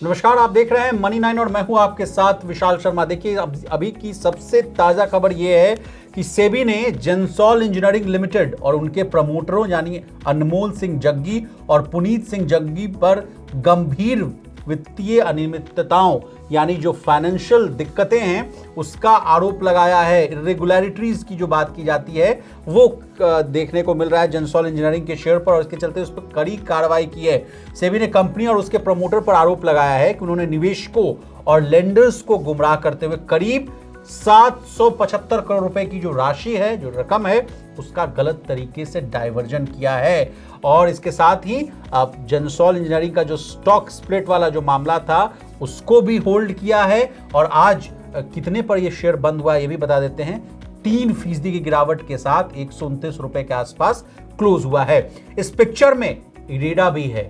नमस्कार, आप देख रहे हैं मनी 9 और मैं हूं आपके साथ विशाल शर्मा। देखिए अभी की सबसे ताजा खबर यह है कि सेबी ने जेंसॉल इंजीनियरिंग लिमिटेड और उनके प्रमोटरों यानी अनमोल सिंह जग्गी और पुनीत सिंह जग्गी पर गंभीर वित्तीय अनियमितताओं यानी जो फाइनेंशियल दिक्कतें हैं उसका आरोप लगाया है। इरेगुलरिटीज की जो बात की जाती है वो देखने को मिल रहा है जेंसॉल इंजीनियरिंग के शेयर पर, और इसके चलते उस पर कड़ी कार्रवाई की है। सेबी ने कंपनी और उसके प्रमोटर पर आरोप लगाया है कि उन्होंने निवेशकों और लेंडर्स को गुमराह करते हुए करीब 775 करोड़ रुपए की जो राशि है, जो रकम है, उसका गलत तरीके से डाइवर्जन किया है। और इसके साथ ही अब जेंसॉल इंजीनियरिंग का जो स्टॉक स्प्लिट वाला जो मामला था उसको भी होल्ड किया है। और आज कितने पर यह शेयर बंद हुआ ये भी बता देते हैं। 3% की गिरावट के साथ 129 रुपए के आसपास क्लोज हुआ है। इस पिक्चर में इरेडा भी है।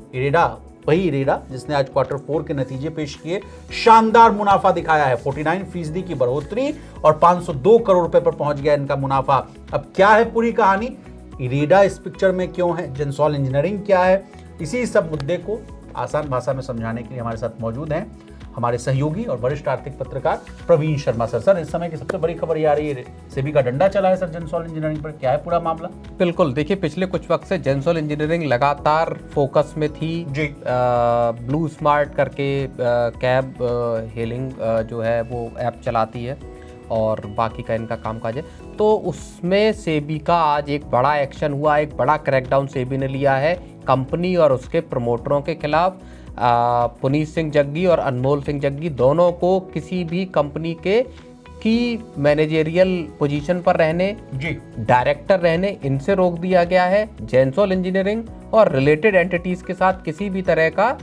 वही इरेडा जिसने आज Q4 के नतीजे पेश किए, शानदार मुनाफा दिखाया है। 49% की बढ़ोतरी और 502 करोड़ रुपए पर पहुंच गया इनका मुनाफा। अब क्या है पूरी कहानी, इरेडा इस पिक्चर में क्यों है, जेंसॉल इंजीनियरिंग क्या है, इसी सब मुद्दे को आसान भाषा में समझाने के लिए हमारे साथ मौजूद हैं हमारे सहयोगी और वरिष्ठ आर्थिक पत्रकार प्रवीण शर्मा सर। सर, इस समय की सबसे बड़ी खबर ये आ रही है सेबी का डंडा चला है सर जेंसॉल इंजीनियरिंग पर, क्या है पूरा मामला? बिल्कुल, देखिए पिछले कुछ वक्त से जेंसॉल इंजीनियरिंग लगातार फोकस में थी जी। ब्लू स्मार्ट करके कैब हेलिंग जो है वो ऐप चलाती है और बाकी का इनका कामकाज है। तो उसमें सेबी का आज एक बड़ा एक्शन हुआ, एक बड़ा क्रैकडाउन सेबी ने लिया है कंपनी और उसके प्रमोटरों के खिलाफ। पुनीत सिंह जग्गी और अनमोल सिंह जग्गी दोनों को किसी भी कंपनी के की मैनेजेरियल पोजीशन पर रहने, जी, डायरेक्टर रहने, इनसे रोक दिया गया है। जेंसॉल इंजीनियरिंग और रिलेटेड एंटिटीज के साथ किसी भी तरह का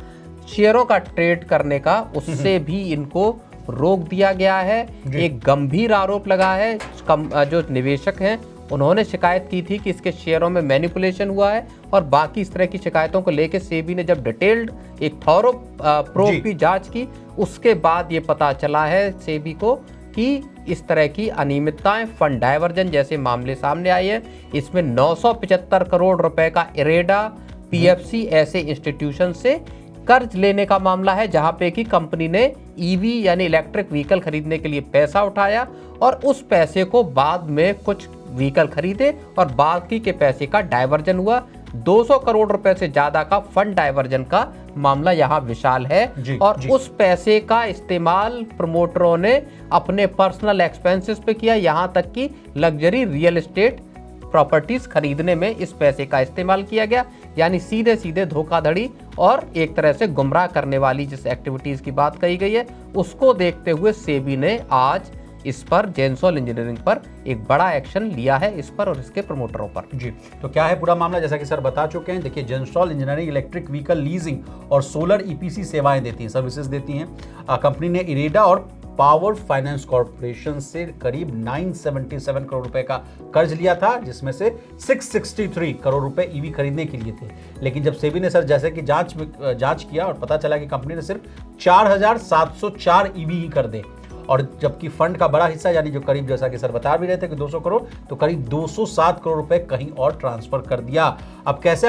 शेयरों का ट्रेड करने का उससे भी इनको रोक दिया गया है। एक गंभीर आरोप लगा है, जो निवेशक हैं उन्होंने शिकायत की थी कि इसके शेयरों में मैनिपुलेशन हुआ है, और बाकी इस तरह की शिकायतों को लेकर सेबी ने जब डिटेल्ड एक थॉरो प्रोब की जांच की, उसके बाद ये पता चला है सेबी को कि इस तरह की अनियमितताएं, फंड डाइवर्जन जैसे मामले सामने आए हैं। इसमें 975 करोड़ रुपए का इरेडा, पीएफसी ऐसे इंस्टीट्यूशन से कर्ज लेने का मामला है, जहां पे कि कंपनी ने ईवी यानी इलेक्ट्रिक व्हीकल खरीदने के लिए पैसा उठाया और उस पैसे को बाद में कुछ व्हीकल खरीदे और बाकी के पैसे का डाइवर्जन हुआ। 200 करोड़ रुपए से ज्यादा का फंड डाइवर्जन का मामला यहाँ विशाल है। और उस पैसे का इस्तेमाल प्रमोटरों ने अपने पर्सनल एक्सपेंसेस पे किया, यहाँ तक कि लग्जरी रियल एस्टेट प्रॉपर्टीज खरीदने में इस पैसे का इस्तेमाल किया गया। यानी सीधे सीधे धोखाधड़ी और एक तरह से गुमराह करने वाली जिस एक्टिविटीज की बात कही गई है, उसको देखते हुए सेबी ने आज इस पर जेंसॉल इंजीनियरिंग पर एक बड़ा एक्शन लिया है, इस पर और इसके प्रमोटरों पर। जी, तो क्या है पूरा मामला, जैसा कि सर बता चुके हैं। देखिए, जेंसॉल इंजीनियरिंग इलेक्ट्रिक व्हीकल लीजिंग और सोलर ईपीसी सेवाएं देती हैं, सर्विसेज देती हैं। कंपनी ने इरेडा और पावर फाइनेंस कॉर्पोरेशन से करीब 977 करोड़ रुपए का कर्ज लिया था, जिसमें से 663 करोड़ रुपए ईवी खरीदने के लिए थे। लेकिन जब सेबी ने सर जैसे कि जांच किया और पता चला कि कंपनी ने सिर्फ 4704 ईवी ही कर दे, और जबकि फंड का बड़ा हिस्सा यानी जो करीब, जैसा कि सर बता भी रहे थे कि 200 करोड़, तो करीब 207 करोड़ रुपए कहीं और ट्रांसफर कर दिया। अब कैसे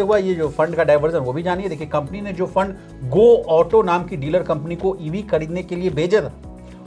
हुआ ये जो फंड का डाइवर्जन, वो भी जानिए। देखिए, कंपनी ने जो फंड गो ऑटो नाम की डीलर कंपनी को ईवी खरीदने के लिए भेजा था,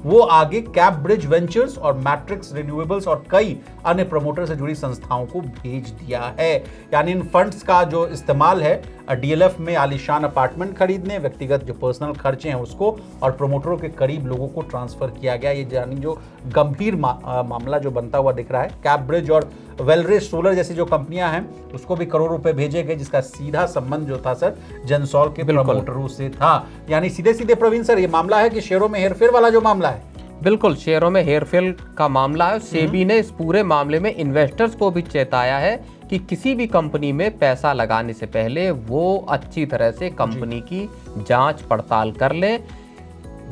वो आगे कैप ब्रिज वेंचर्स और मैट्रिक्स रिन्यूएबल्स और कई अन्य प्रमोटर से जुड़ी संस्थाओं को भेज दिया है। यानी इन फंड्स का जो इस्तेमाल है डीएलएफ में आलीशान अपार्टमेंट खरीदने, व्यक्तिगत जो पर्सनल खर्चे हैं उसको, और प्रमोटरों के करीब लोगों को ट्रांसफर किया गया। ये यानी जो गंभीर मामला जो बनता हुआ दिख रहा है। कैप ब्रिज और वेलरेज सोलर जैसी जो कंपनियां हैं उसको भी करोड़ रुपए भेजे गए, जिसका सीधा संबंध जो था सर जेंसॉल के प्रमोटरों से था। यानी सीधे सीधे प्रवीण सर, ये मामला है कि शेयरों में हेरफेर वाला जो मामला है। बिल्कुल, शेयरों में हेरफेर का मामला है। सेबी ने इस पूरे मामले में इन्वेस्टर्स को भी चेताया है कि किसी भी कंपनी में पैसा लगाने से पहले वो अच्छी तरह से कंपनी की जांच पड़ताल कर लें।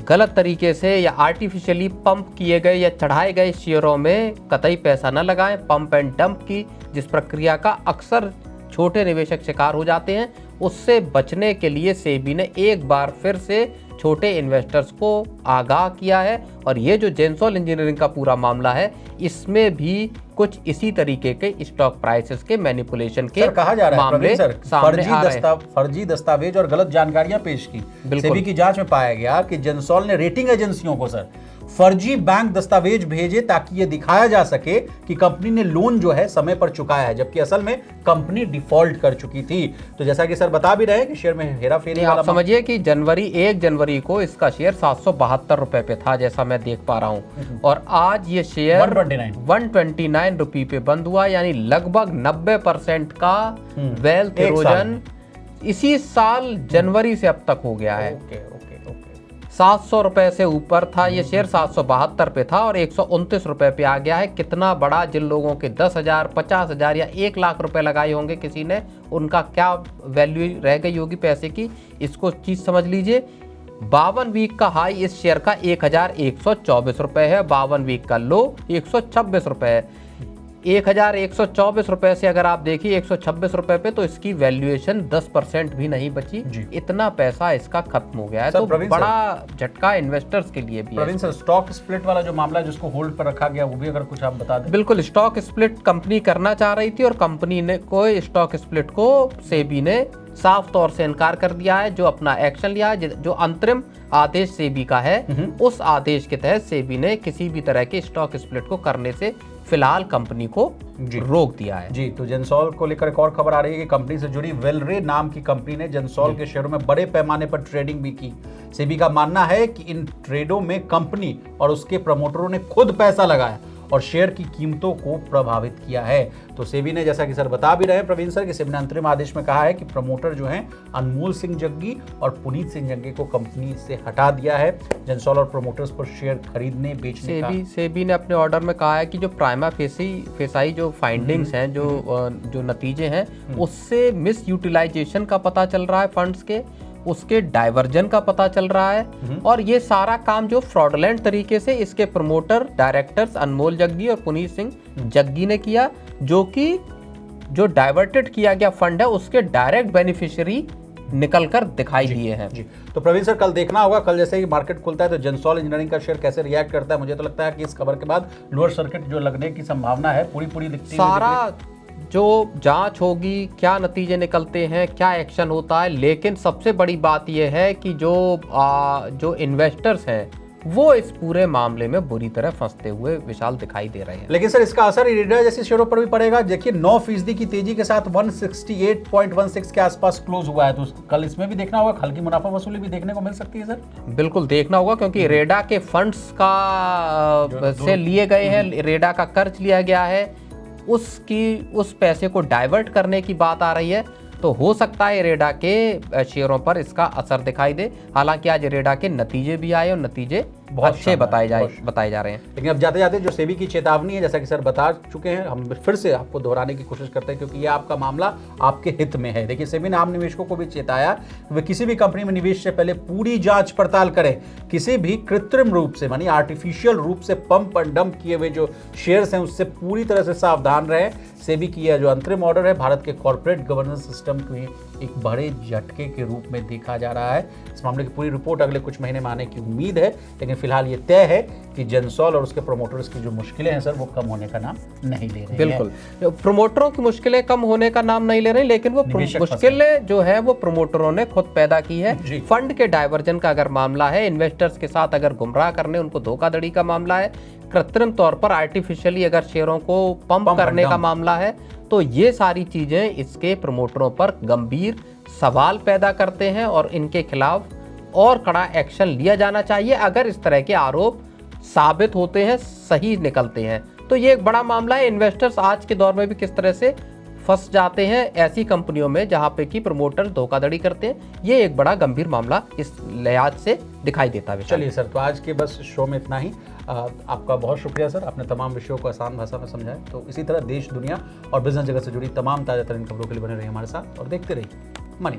गलत तरीके से या आर्टिफिशियली पंप किए गए या चढ़ाए गए शेयरों में कतई पैसा न लगाएं। पंप एंड डंप की जिस प्रक्रिया का अक्सर छोटे निवेशक शिकार हो जाते हैं, उससे बचने के लिए सेबी ने एक बार फिर से छोटे इन्वेस्टर्स को आगाह किया है। और ये जो जेंसॉल इंजीनियरिंग का पूरा मामला है, इसमें भी कुछ इसी तरीके के स्टॉक प्राइसेस के मैनिपुलेशन के कहा जा रहा है मामले सर, सामने आ रहे हैं। फर्जी दस्तावेज और गलत जानकारियां पेश की। सेबी की जांच में पाया गया कि जेंसॉल ने रेटिंग एजेंसियों को सर फर्जी बैंक दस्तावेज भेजे ताकि ये दिखाया जा सके कि कंपनी ने लोन जो है समय पर चुकाया है, जबकि असल में कंपनी डिफॉल्ट कर चुकी थी। तो जैसा कि सर बता भी रहे हैं कि शेयर में हेराफेरी वाला, आप समझिए कि 1 जनवरी को इसका शेयर 772 रुपए पे था, जैसा मैं देख पा रहा हूं, और आज ये शेयर 129 रुपए पे बंद हुआ, यानी लगभग 90% का वेल्थ इरोजन इसी साल जनवरी से अब तक हो गया है। 700 रुपए से ऊपर था ये शेयर, 772 पे था और 129 रुपए पे आ गया है। कितना बड़ा, जिन लोगों के 10,000, 50,000 या 1 लाख रुपए लगाए होंगे किसी ने, उनका क्या वैल्यू रह गई होगी पैसे की, इसको चीज समझ लीजिए। 52 वीक का हाई इस शेयर का 1,124 रुपए है, 52 वीक का लो 126 रुपए है। 1,124 रुपए से अगर आप देखिए 126 रुपए पे, तो इसकी वैल्यूएशन 10% भी नहीं बची। इतना पैसा इसका खत्म हो गया है। तो बड़ा झटका इन्वेस्टर्स के लिए भी है। सर, स्टॉक स्प्लिट वाला जो मामला है जिसको होल्ड पर रखा गया, वो भी अगर कुछ आप बता दें। बिल्कुल, स्टॉक स्प्लिट कंपनी करना चाह रही थी और कंपनी ने कोई स्टॉक स्प्लिट को सेबी ने साफ तौर से इनकार कर दिया है। जो अपना एक्शन लिया है, जो अंतरिम आदेश सेबी का है, उस आदेश के तहत सेबी ने किसी भी तरह के स्टॉक स्प्लिट को करने से फिलहाल कंपनी को रोक दिया है। जी, तो जेंसॉल को लेकर एक और खबर आ रही है कि कंपनी से जुड़ी वेलरे नाम की कंपनी ने जेंसॉल के शेयरों में बड़े पैमाने पर ट्रेडिंग भी की। सेबी का मानना है कि इन ट्रेडों में कंपनी और उसके प्रमोटरों ने खुद पैसा लगाया और शेयर की कीमतों को प्रभावित किया है। तो सेबी ने, जैसा कि सर बता भी रहे हैं प्रवीण सर, कि सेबी ने अंतरिम आदेश में कहा है कि प्रमोटर जो हैं अनमोल सिंह जग्गी और पुनीत सिंह जग्गी को कंपनी से हटा दिया है। जेंसॉल और प्रमोटर्स पर शेयर खरीदने बेचने का सेबी ने अपने ऑर्डर में कहा है कि जो प्राइमा फेसाई जो फाइंडिंग्स हैं, जो नतीजे हैं, उससे मिस यूटिलाइजेशन का पता चल रहा है फंड्स के, उसके डाइवर्जन का पता चल रहा है। और ये सारा काम जो फ्रॉडलेंट तरीके से इसके प्रमोटर डायरेक्टर्स अनमोल जग्गी और पुनीत सिंह जग्गी ने किया, जो डाइवर्टेड किया गया फंड है उसके डायरेक्ट बेनिफिशियरी निकलकर दिखाई दिए हैं। जी, तो प्रवीण सर, कल देखना होगा, कल जैसे ही मार्केट खुलता है तो जेंसॉल इंजीनियरिंग का शेयर कैसे रिएक्ट करता है। मुझे तो लगता है कि इस खबर के बाद लोअर सर्किट जो लगने की संभावना है पूरी दिखती है। सारा जो जांच होगी, क्या नतीजे निकलते हैं, क्या एक्शन होता है, लेकिन सबसे बड़ी बात यह है कि जो इन्वेस्टर्स हैं वो इस पूरे मामले में बुरी तरह फंसते हुए विशाल दिखाई दे रहे हैं। लेकिन सर, इसका असर इरेडा जैसे शेयरों पर भी पड़ेगा। देखिए 9% की तेजी के साथ 168.16 के आसपास क्लोज हुआ है, तो कल इसमें भी देखना होगा, हल्की मुनाफा वसूली भी देखने को मिल सकती है। सर बिल्कुल देखना होगा, क्योंकि रेडा के फंड्स का से लिए गए हैं, रेडा का कर्ज लिया गया है, उस पैसे को डाइवर्ट करने की बात आ रही है। तो हो सकता है रेडा के शेयरों पर इसका असर दिखाई दे। हालांकि आज रेडा के नतीजे भी आए और नतीजे बहुत अच्छे बताए जा रहे हैं। लेकिन अब जाते जाते जो सेबी की चेतावनी है, जैसा कि सर बता चुके हैं, हम फिर से आपको दोहराने की कोशिश करते हैं, क्योंकि ये आपका मामला आपके हित में है। देखिए, सेबी ने आम निवेशकों को भी चेताया वे किसी भी कंपनी में निवेश से पहले पूरी जांच पड़ताल करें। किसी भी कृत्रिम रूप से, मानी आर्टिफिशियल रूप से पंप एंड डंप किए हुए जो शेयर्स हैं उससे पूरी तरह से सावधान रहें। सेबी की यह जो अंतरिम ऑर्डर है भारत के कॉर्पोरेट गवर्नेंस सिस्टम के एक बड़े झटके के रूप में देखा जा रहा है। इस मामले की पूरी रिपोर्ट अगले कुछ महीने में आने की उम्मीद है, लेकिन फिलहाल ये तय है कि जेंसॉल और उसके प्रमोटर्स की जो मुश्किलें हैं सर, वो कम होने का नाम नहीं ले रही। बिल्कुल, प्रमोटरों की मुश्किलें कम होने का नाम नहीं ले रही, लेकिन वो मुश्किलें जो है वो प्रमोटरों ने खुद पैदा की है। फंड के डाइवर्जन का अगर मामला है, इन्वेस्टर्स के साथ अगर गुमराह करने, उनको धोखाधड़ी का मामला है, कृत्रिम तौर पर आर्टिफिशियली अगर शेयरों को पंप करने का मामला है, तो ये सारी चीजें इसके प्रमोटरों पर गंभीर सवाल पैदा करते हैं और इनके खिलाफ और कड़ा एक्शन लिया जाना चाहिए। अगर इस तरह के आरोप साबित होते हैं, सही निकलते हैं, तो ये एक बड़ा मामला है। इन्वेस्टर्स आज के दौर में भी किस तरह से फंस जाते हैं ऐसी कंपनियों में जहां पे कि प्रमोटर धोखाधड़ी करते हैं, ये एक बड़ा गंभीर मामला इस लिहाज से दिखाई देता है। चलिए सर, तो आज के बस शो में इतना ही। आपका बहुत शुक्रिया सर, आपने तमाम विषयों को आसान भाषा में समझाया। तो इसी तरह देश, दुनिया और बिजनेस जगत से जुड़ी तमाम ताजा तरीन खबरों के लिए बने रहिए हमारे साथ और देखते रहिए मनी।